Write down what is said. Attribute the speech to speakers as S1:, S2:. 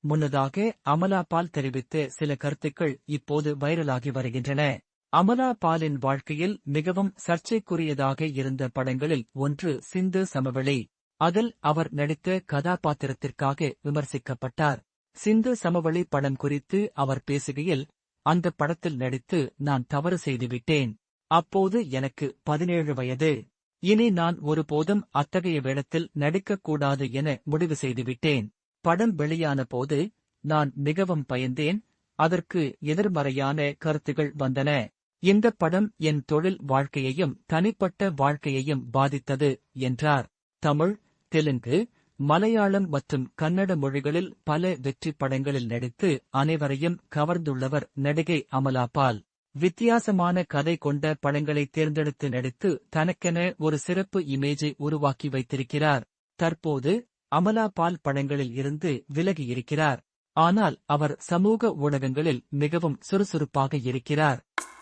S1: முன்னதாக அமலா பால் தெரிவித்த சில கருத்துக்கள் இப்போது வைரலாகி வருகின்றன. அமலா பாலின் வாழ்க்கையில் மிகவும் சர்ச்சைக்குரியதாக இருந்த படங்களில் ஒன்று சிந்து சமவெளி. அதில் அவர் நடித்த கதாபாத்திரத்திற்காக விமர்சிக்கப்பட்டார். சிந்து சமவெளி படம் குறித்து அவர் பேசுகையில், அந்த படத்தில் நடித்து நான் தவறு செய்துவிட்டேன். அப்போது எனக்கு 17 வயது. இனி நான் ஒருபோதும் அத்தகைய வேடத்தில் நடிக்கக்கூடாது என முடிவு செய்துவிட்டேன். படம் வெளியான போது நான் மிகவும் பயந்தேன். அதற்கு எதிர்மறையான கருத்துகள் வந்தன. இந்த படம் என் தொழில் வாழ்க்கையையும் தனிப்பட்ட வாழ்க்கையையும் பாதித்தது என்றார். தமிழ், தெலுங்கு, மலையாளம் மற்றும் கன்னட மொழிகளில் பல வெற்றி படங்களில் நடித்து அனைவரையும் கவர்ந்துள்ளவர் நடிகை அமலா பால். வித்தியாசமான கதை கொண்ட படங்களை தேர்ந்தெடுத்து நடித்து தனக்கென ஒரு சிறப்பு இமேஜை உருவாக்கி வைத்திருக்கிறார். தற்போது அமலா பால் படங்களில் இருந்து விலகியிருக்கிறார். ஆனால் அவர் சமூக ஊடகங்களில் மிகவும் சுறுசுறுப்பாக இருக்கிறார்.